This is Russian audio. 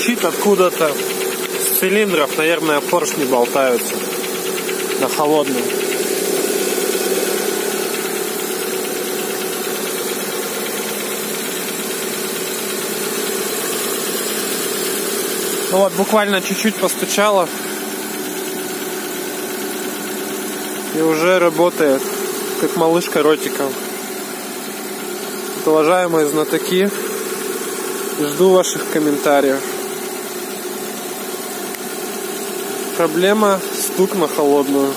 стучит откуда-то с цилиндров, наверное, поршни болтаются на холодном. Ну вот, буквально чуть-чуть постучало, и уже работает, как малышка ротиком. Вот, уважаемые знатоки, жду ваших комментариев. Проблема — стук на холодную.